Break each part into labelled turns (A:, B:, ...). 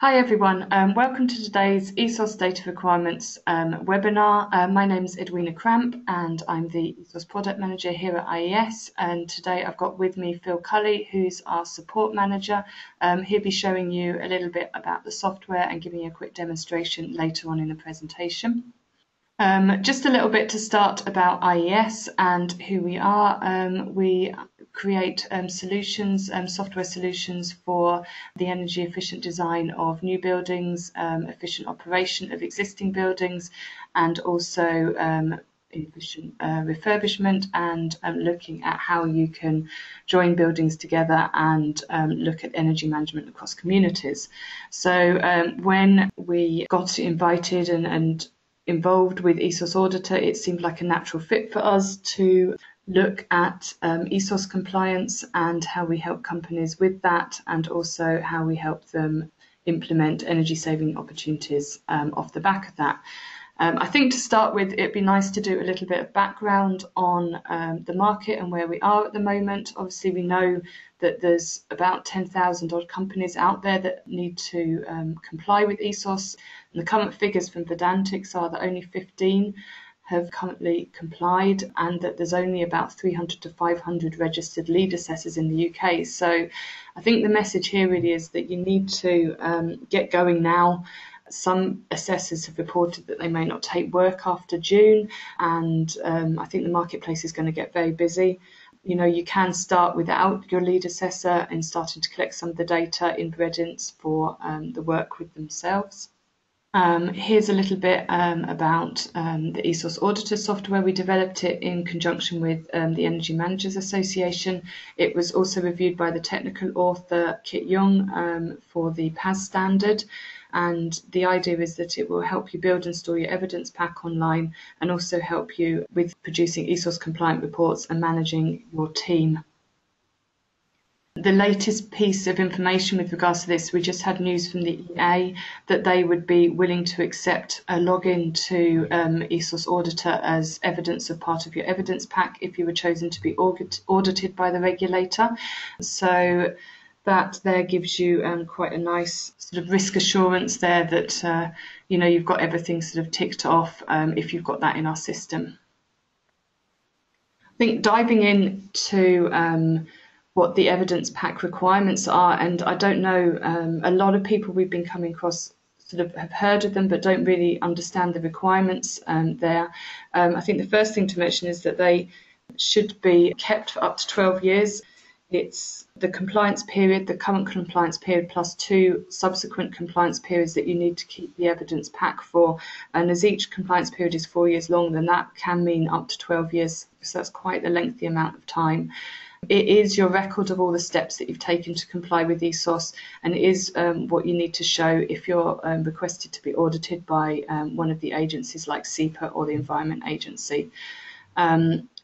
A: Hi everyone, welcome to today's ESOS Data Requirements webinar. My name is Edwina Cramp and I'm the ESOS Product Manager here at IES, and today I've got with me Phil Cully, who's our Support Manager. He'll be showing you a little bit about the software and giving you a quick demonstration later on in the presentation. Just a little bit to start about IES and who we are. We create solutions, software solutions for the energy efficient design of new buildings, efficient operation of existing buildings, and also efficient refurbishment and looking at how you can join buildings together and look at energy management across communities. So when we got invited and involved with ESOS Auditor, it seemed like a natural fit for us to look at ESOS compliance and how we help companies with that, and also how we help them implement energy saving opportunities off the back of that. I think to start with, it'd be nice to do a little bit of background on the market and where we are at the moment. Obviously, we know that there's about 10,000 odd companies out there that need to comply with ESOS. And the current figures from Vedantics are that only 15 have currently complied, and that there's only about 300 to 500 registered lead assessors in the UK. So I think the message here really is that you need to get going now. Some assessors have reported that they may not take work after June, and I think the marketplace is going to get very busy. You know, you can start without your lead assessor and starting to collect some of the data in Bredints for the work with themselves. Here's a little bit about the ESOS Auditor software. We developed it in conjunction with the Energy Managers Association. It was also reviewed by the technical author Kit Young for the PAS standard. And the idea is that it will help you build and store your evidence pack online, and also help you with producing ESOS compliant reports and managing your team. The latest piece of information with regards to this, we just had news from the EA that they would be willing to accept a login to ESOS Auditor as evidence of part of your evidence pack if you were chosen to be audited by the regulator. So that there gives you quite a nice sort of risk assurance there that you know, you've got everything sort of ticked off if you've got that in our system. I think diving into what the evidence pack requirements are, and I don't know, a lot of people we've been coming across sort of have heard of them but don't really understand the requirements there. I think the first thing to mention is that they should be kept for up to 12 years. It's the compliance period, the current compliance period, plus 2 subsequent compliance periods that you need to keep the evidence pack for. And as each compliance period is 4 years long, then that can mean up to 12 years. So that's quite a lengthy amount of time. It is your record of all the steps that you've taken to comply with ESOS, and it is what you need to show if you're requested to be audited by one of the agencies like SEPA or the Environment Agency.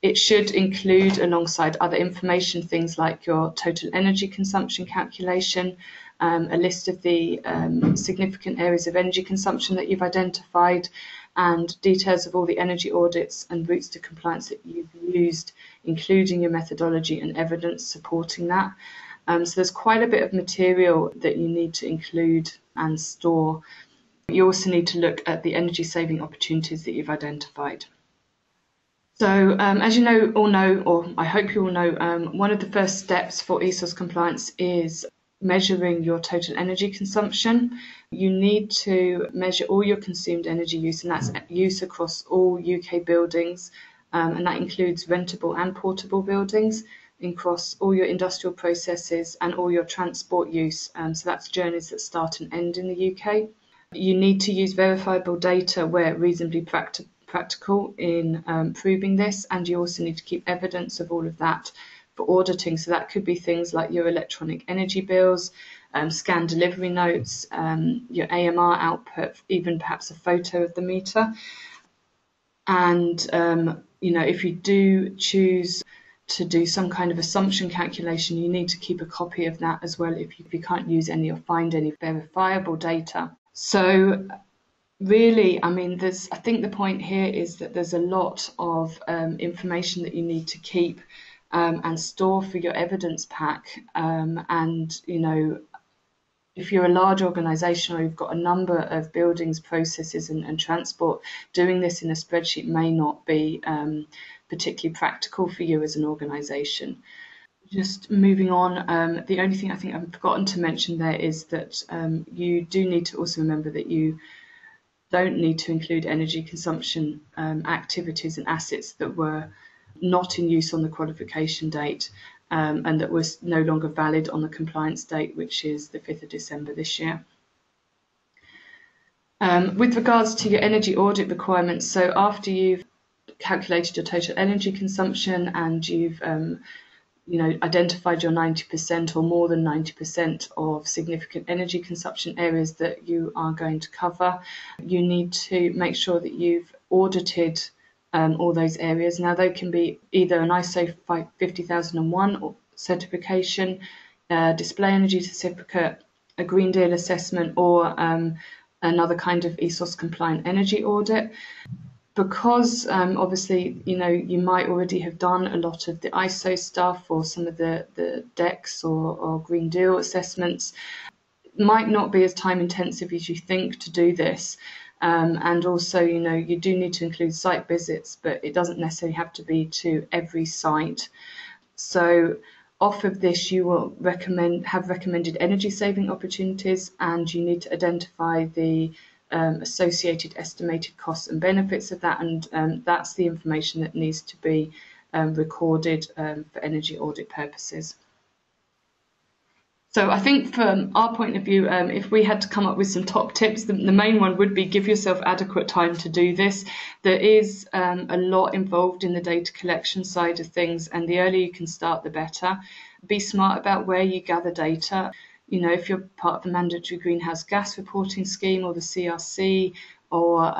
A: It should include, alongside other information, things like your total energy consumption calculation, a list of the significant areas of energy consumption that you've identified, and details of all the energy audits and routes to compliance that you've used, including your methodology and evidence supporting that. So there's quite a bit of material that you need to include and store. You also need to look at the energy saving opportunities that you've identified. So as you all know, or I hope you all know, one of the first steps for ESOS compliance is measuring your total energy consumption. You need to measure all your consumed energy use, and that's use across all UK buildings, and that includes rentable and portable buildings, across all your industrial processes and all your transport use. So that's journeys that start and end in the UK. You need to use verifiable data where reasonably practical in proving this, and you also need to keep evidence of all of that for auditing. So that could be things like your electronic energy bills, scanned delivery notes, your AMR output, even perhaps a photo of the meter. And you know, if you do choose to do some kind of assumption calculation, you need to keep a copy of that as well if you can't use any or find any verifiable data. So really, I mean, I think the point here is that there's a lot of information that you need to keep and store for your evidence pack. And, you know, if you're a large organisation or you've got a number of buildings, processes and transport, doing this in a spreadsheet may not be particularly practical for you as an organisation. Just moving on, the only thing I think I've forgotten to mention there is that you do need to also remember that you don't need to include energy consumption activities and assets that were not in use on the qualification date and that was no longer valid on the compliance date, which is the 5th of December this year. With regards to your energy audit requirements, so after you've calculated your total energy consumption and you've identified your 90% or more than 90% of significant energy consumption areas that you are going to cover, you need to make sure that you've audited all those areas. Now, they can be either an ISO 50001 certification, display energy certificate, a Green Deal assessment, or another kind of ESOS compliant energy audit. Because obviously, you might already have done a lot of the ISO stuff or some of the DEX or Green Deal assessments, it might not be as time intensive as you think to do this. And also, you do need to include site visits, but it doesn't necessarily have to be to every site. So off of this, you will have recommended energy saving opportunities, and you need to identify the associated estimated costs and benefits of that, and that's the information that needs to be recorded for energy audit purposes. So I think from our point of view, if we had to come up with some top tips, the main one would be give yourself adequate time to do this. There is a lot involved in the data collection side of things, and the earlier you can start, the better. Be smart about where you gather data. If you're part of the mandatory greenhouse gas reporting scheme or the CRC or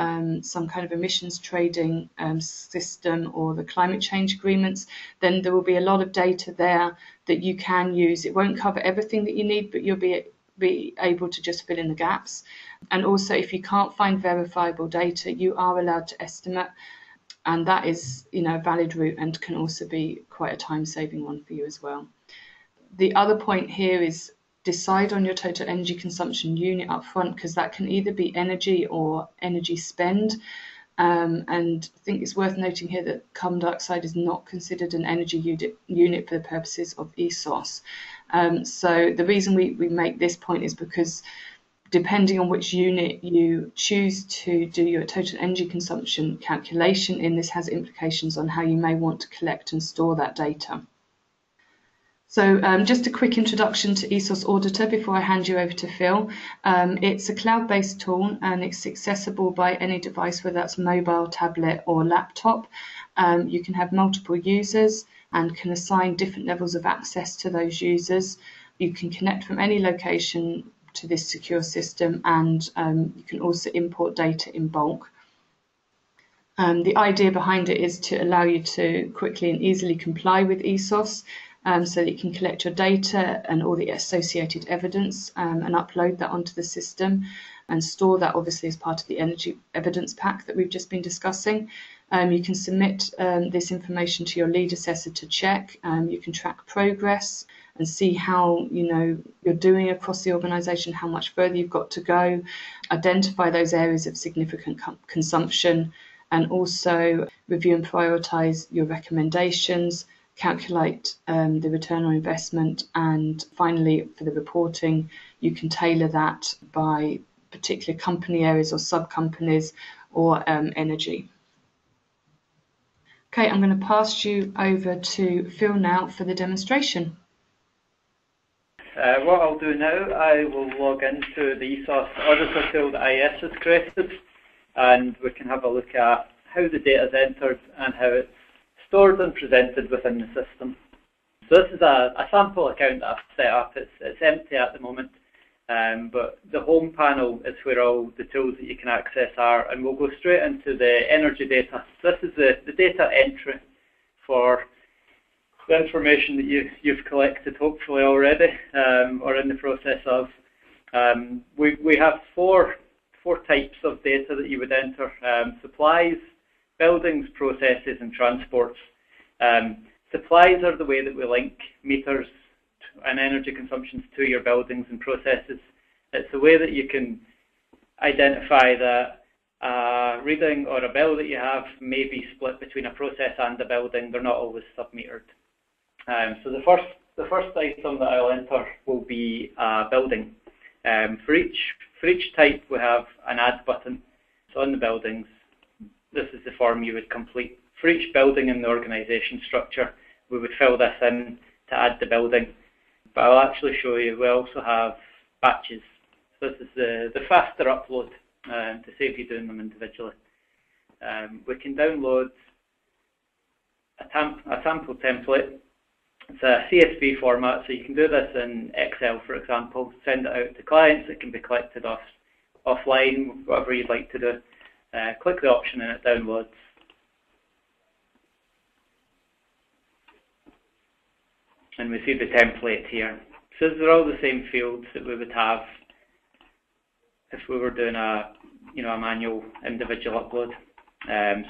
A: some kind of emissions trading system or the climate change agreements, then there will be a lot of data there that you can use. It won't cover everything that you need, but you'll be able to just fill in the gaps. And also, if you can't find verifiable data, you are allowed to estimate, and that is a valid route and can also be quite a time-saving one for you as well. The other point here is decide on your total energy consumption unit up front, because that can either be energy or energy spend. And I think it's worth noting here that carbon dioxide is not considered an energy unit for the purposes of ESOS. So the reason we make this point is because depending on which unit you choose to do your total energy consumption calculation in, this has implications on how you may want to collect and store that data. So just a quick introduction to ESOS Auditor before I hand you over to Phil. It's a cloud-based tool and it's accessible by any device, whether that's mobile, tablet or laptop. You can have multiple users and can assign different levels of access to those users. You can connect from any location to this secure system, and you can also import data in bulk. The idea behind it is to allow you to quickly and easily comply with ESOS, so that you can collect your data and all the associated evidence and upload that onto the system and store that obviously as part of the energy evidence pack that we've just been discussing. You can submit this information to your lead assessor to check. You can track progress and see how you're doing across the organisation, how much further you've got to go, identify those areas of significant consumption, and also review and prioritise your recommendations, calculate the return on investment, and finally, for the reporting, you can tailor that by particular company areas or sub-companies or energy. Okay, I'm going to pass you over to Phil now for the demonstration.
B: What I'll do now, I will log into the ESOS Auditor tool that IES has created, and we can have a look at how the data is entered and how it's stored and presented within the system. So this is a sample account that I've set up. It's empty at the moment, but the home panel is where all the tools that you can access are, and we'll go straight into the energy data. So this is the data entry for the information that you've collected hopefully already, or in the process of. We have four types of data that you would enter: supplies, buildings, processes and transports. Supplies are the way that we link meters and energy consumptions to your buildings and processes. It's a way that you can identify that a reading or a bill that you have may be split between a process and a building. They're not always submetered. So the first item that I'll enter will be a building. For each type, we have an add button. So on the buildings, this is the form you would complete. For each building in the organisation structure, we would fill this in to add the building. But I'll actually show you, we also have batches. So this is the faster upload to save you doing them individually. We can download a sample template. It's a CSV format, so you can do this in Excel, for example, send it out to clients. It can be collected offline, whatever you'd like to do. Click the option and it downloads. And we see the template here. So these are all the same fields that we would have if we were doing a manual individual upload.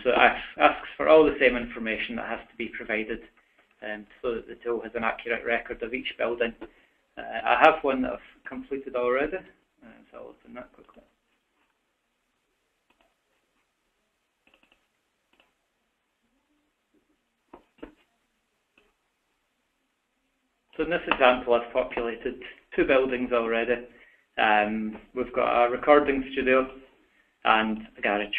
B: So it asks for all the same information that has to be provided, so that the tool has an accurate record of each building. I have one that I've completed already, so I'll open that quickly. So in this example, I've populated 2 buildings already. We've got a recording studio and a garage.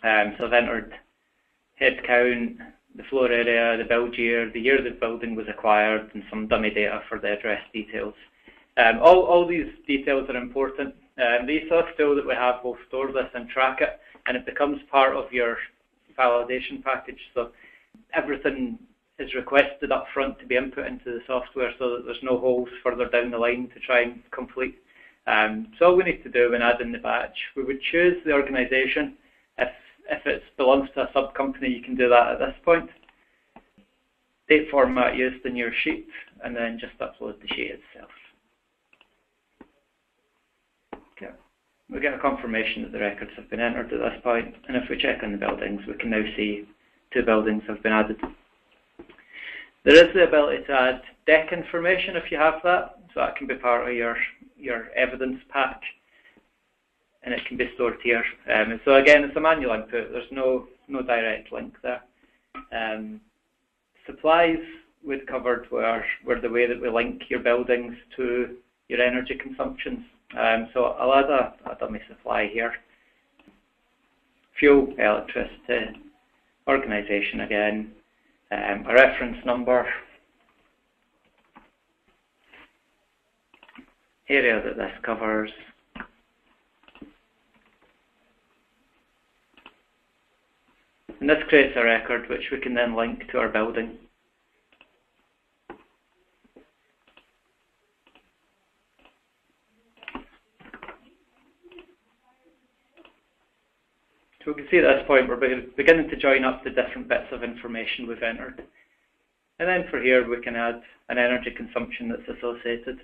B: So I've entered head count, the floor area, the build year, the year the building was acquired, and some dummy data for the address details. All these details are important. The ESOS tool that we have will store this and track it, and it becomes part of your validation package. So everything is requested up front to be input into the software so that there's no holes further down the line to try and complete. So all we need to do when adding the batch, we would choose the organisation. If it belongs to a sub-company, you can do that at this point. Date format used in your sheet, and then just upload the sheet itself. Okay. We get a confirmation that the records have been entered at this point, and if we check on the buildings, we can now see 2 buildings have been added. There is the ability to add deck information if you have that, so that can be part of your evidence pack, and it can be stored here. So again, it's a manual input. There's no direct link there. Supplies we'd covered were the way that we link your buildings to your energy consumptions. So I'll add a dummy supply here. Fuel, electricity, organisation again. A reference number, area that this covers, and this creates a record which we can then link to our building. So we can see at this point we're beginning to join up the different bits of information we've entered. And then for here we can add an energy consumption that's associated.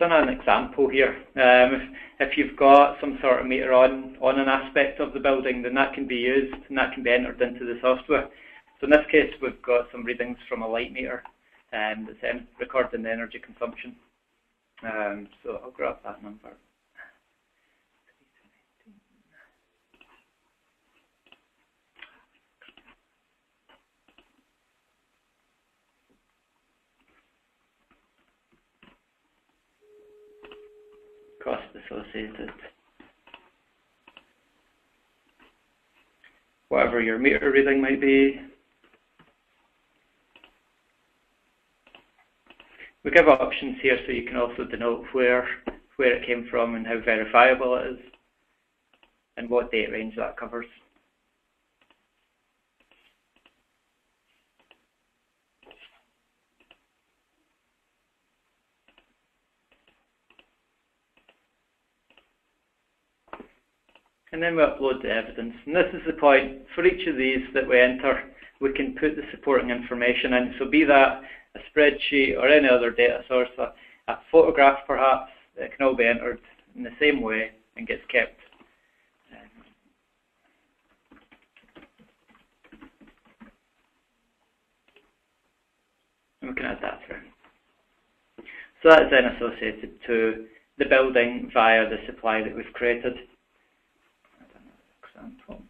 B: Done an example here. If you've got some sort of meter on an aspect of the building, then that can be used and that can be entered into the software. So in this case we've got some readings from a light meter that's recording the energy consumption. So I'll grab that number. Cost associated. Whatever your meter reading might be. We give options here so you can also denote where it came from and how verifiable it is and what date range that covers. And then we upload the evidence. And this is the point. For each of these that we enter, we can put the supporting information in. So be that a spreadsheet or any other data source, a photograph perhaps, it can all be entered in the same way and gets kept. we can add that through. So that is then associated to the building via the supply that we've created. Example.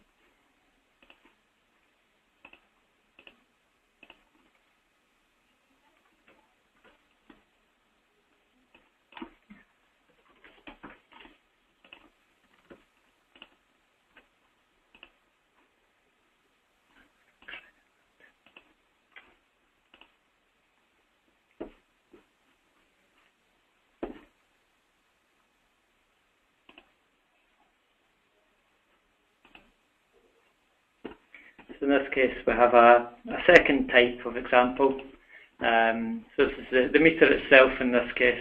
B: So in this case, we have a second type of example. So this is the meter itself in this case.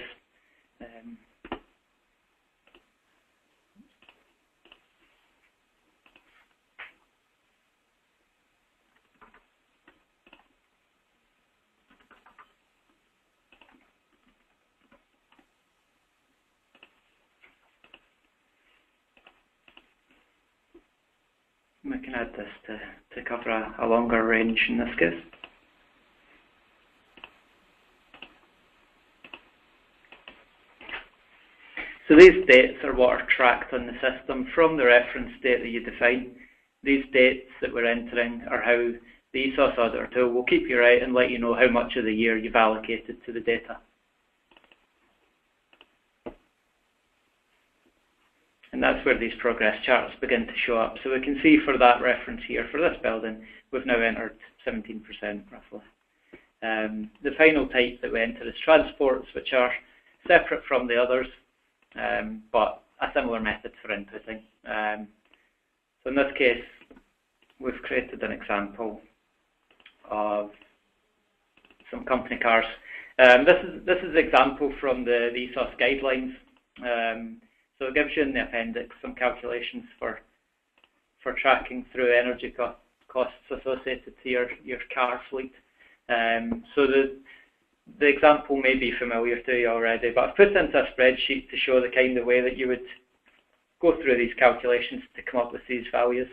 B: We can add this to cover a longer range in this case. So these dates are what are tracked on the system from the reference date that you define. These dates that we're entering are how the ESOS Auditor tool will keep you right and let you know how much of the year you've allocated to the data. And that's where these progress charts begin to show up. So we can see for that reference here, for this building, we've now entered 17% roughly. The final type that we enter is transports, which are separate from the others, but a similar method for inputting. So in this case, we've created an example of some company cars. This is an example from the ESOS guidelines. So it gives you in the appendix some calculations for tracking through energy costs associated to your car fleet. So the example may be familiar to you already, but I've put into a spreadsheet to show the kind of way that you would go through these calculations to come up with these values.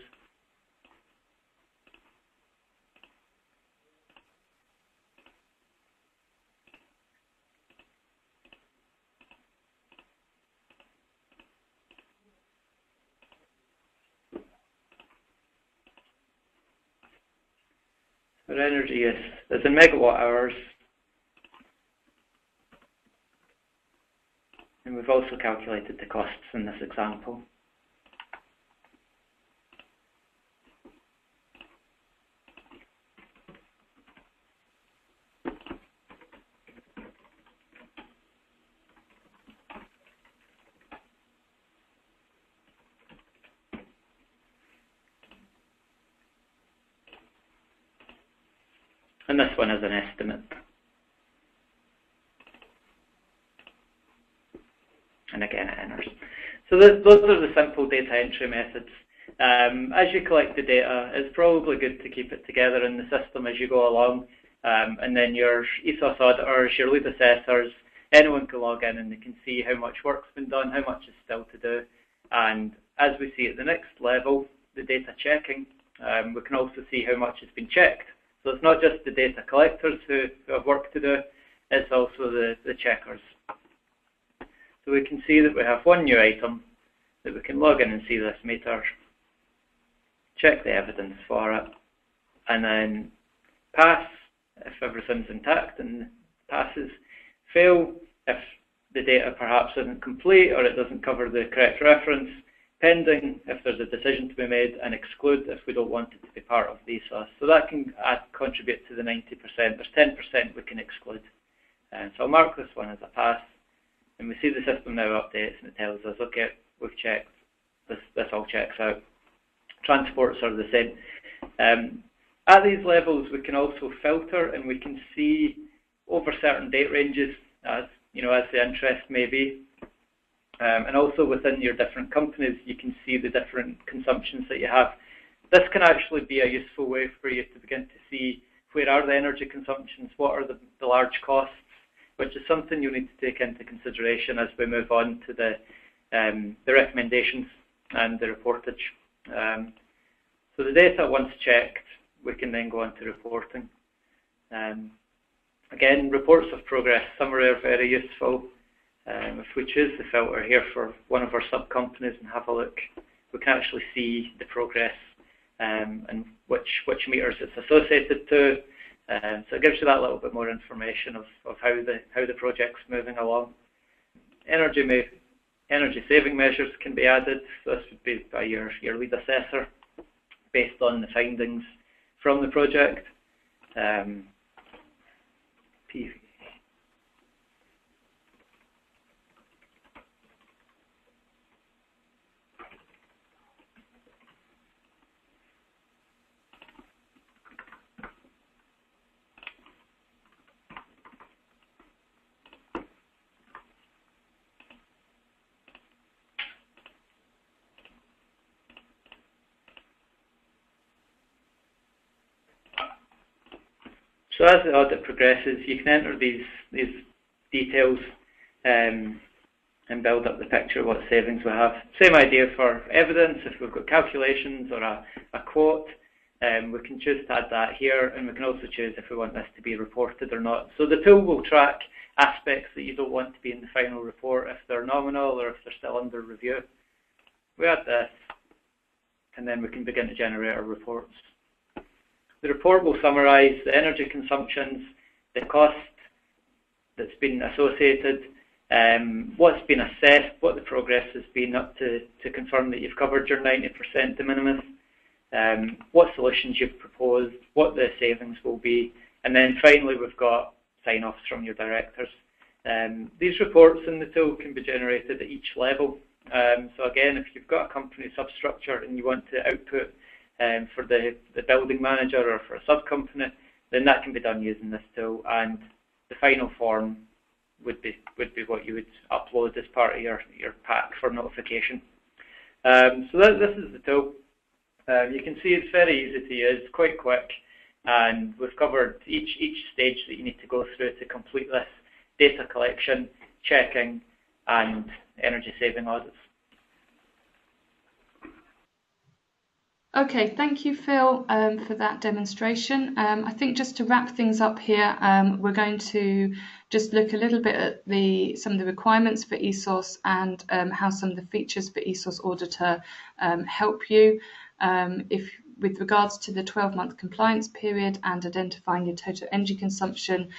B: Our energy use is in megawatt hours, and we've also calculated the costs in this example. And this one is an estimate. And again, it enters. So those are the simple data entry methods. As you collect the data, it's probably good to keep it together in the system as you go along. And then your ESOS auditors, your lead assessors, anyone can log in and they can see how much work's been done, how much is still to do. And as we see at the next level, the data checking, we can also see how much has been checked. So it's not just the data collectors who have work to do, it's also the checkers. So we can see that we have one new item that we can log in and see this meter, check the evidence for it, and then pass if everything's intact and passes, fail if the data perhaps isn't complete or it doesn't cover the correct reference, pending if there's a decision to be made, and exclude if we don't want it to be part of the ESOS. So that can contribute to the 90%. There's 10% we can exclude. So I'll mark this one as a pass, and we see the system now updates and it tells us, okay, we've checked, this all checks out. Transports are the same. At these levels we can also filter and we can see over certain date ranges as the interest may be. And also within your different companies, you can see the different consumptions that you have. This can actually be a useful way for you to begin to see where are the energy consumptions, what are the large costs, which is something you need to take into consideration as we move on to the recommendations and the reportage. So the data, once checked, we can then go on to reporting. Again, reports of progress summary are very useful. If we choose the filter here for one of our sub-companies and have a look, we can actually see the progress and which meters it's associated to. So it gives you that little bit more information of how the project's moving along. Energy saving measures can be added. So this would be by your lead assessor based on the findings from the project. So as the audit progresses, you can enter these details and build up the picture of what savings we have. Same idea for evidence. If we've got calculations or a quote, we can choose to add that here, and we can also choose if we want this to be reported or not. So the tool will track aspects that you don't want to be in the final report if they're nominal or if they're still under review. We add this, and then we can begin to generate our reports. The report will summarise the energy consumptions, the cost that's been associated, what's been assessed, what the progress has been up to confirm that you've covered your 90% de minimis, what solutions you've proposed, what the savings will be, and then finally we've got sign-offs from your directors. These reports in the tool can be generated at each level. So again, if you've got a company substructure and you want to output for the building manager or for a sub-company, then that can be done using this tool, and the final form would be what you would upload as part of your pack for notification. So this is the tool. You can see it's very easy to use, quite quick, and we've covered each stage that you need to go through to complete this: data collection, checking, and energy saving audits.
A: Okay, thank you, Phil, for that demonstration. I think just to wrap things up here, we're going to just look a little bit at some of the requirements for ESOS and how some of the features for ESOS Auditor help you. With regards to the 12-month compliance period and identifying your total energy consumption,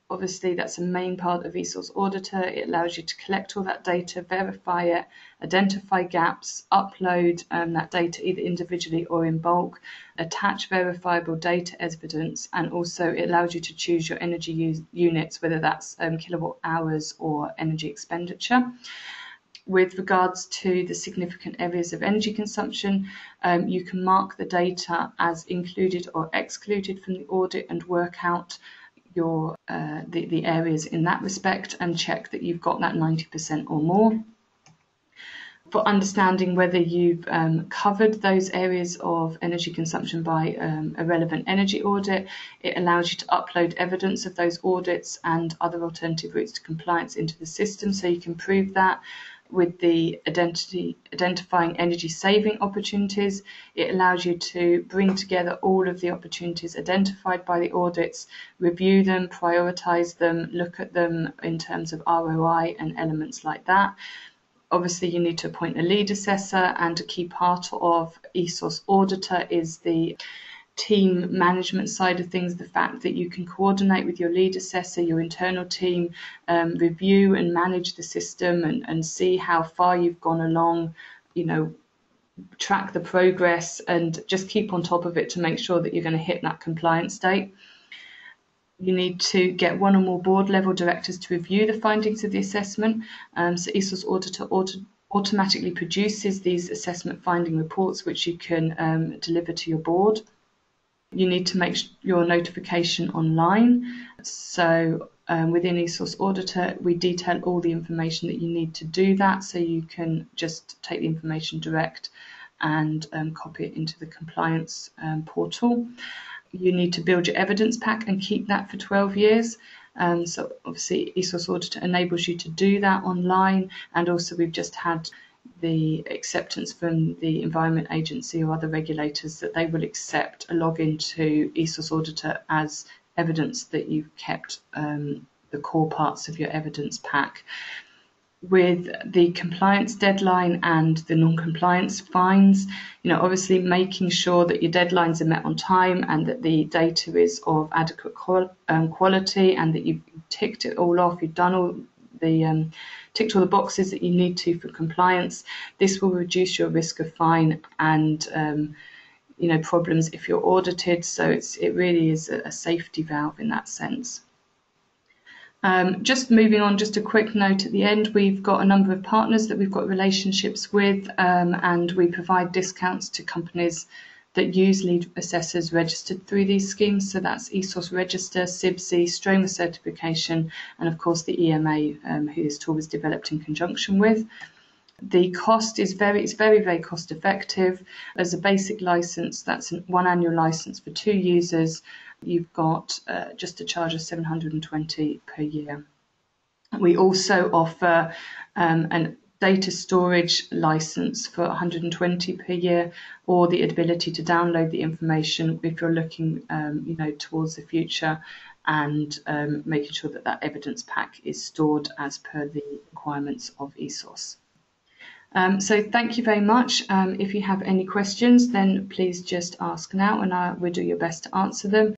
A: obviously that's a main part of ESOS Auditor. It allows you to collect all that data, verify it, identify gaps, upload that data either individually or in bulk, attach verifiable data evidence, and also it allows you to choose your energy units, whether that's kilowatt hours or energy expenditure. With regards to the significant areas of energy consumption, you can mark the data as included or excluded from the audit and work out your the areas in that respect and check that you've got that 90% or more. For understanding whether you've covered those areas of energy consumption by a relevant energy audit, it allows you to upload evidence of those audits and other alternative routes to compliance into the system, so you can prove that. With the identifying energy saving opportunities, it allows you to bring together all of the opportunities identified by the audits, review them, prioritise them, look at them in terms of ROI and elements like that. Obviously, you need to appoint a lead assessor, and a key part of ESOS Auditor is the team management side of things, the fact that you can coordinate with your lead assessor, your internal team, review and manage the system and see how far you've gone along, track the progress and just keep on top of it to make sure that you're going to hit that compliance date. You need to get one or more board level directors to review the findings of the assessment. So ESOS Auditor automatically produces these assessment finding reports, which you can deliver to your board. You need to make your notification online. So within ESOS Auditor, we detail all the information that you need to do that, so you can just take the information direct and copy it into the compliance portal. You need to build your evidence pack and keep that for 12 years. So obviously ESOS Auditor enables you to do that online, and also we've just had the acceptance from the Environment Agency or other regulators that they will accept a login to ESOS Auditor as evidence that you've kept the core parts of your evidence pack. With the compliance deadline and the non-compliance fines, obviously making sure that your deadlines are met on time and that the data is of adequate quality and that you've ticked it all off, you've done all the ticked all the boxes that you need to for compliance. This will reduce your risk of fine and problems if you're audited. So it really is a safety valve in that sense. Just moving on, just a quick note at the end, we've got a number of partners that we've got relationships with, and we provide discounts to companies that use lead assessors registered through these schemes. So that's ESOS Register, CIBSE, Stroma Certification, and of course the EMA, who this tool was developed in conjunction with. The cost is very, very cost effective. As a basic license, that's one annual license for 2 users. You've got just a charge of $720 per year. We also offer a data storage license for $120 per year, or the ability to download the information if you're looking, towards the future and making sure that that evidence pack is stored as per the requirements of ESOS. So thank you very much. If you have any questions, then please just ask now and we'll do your best to answer them.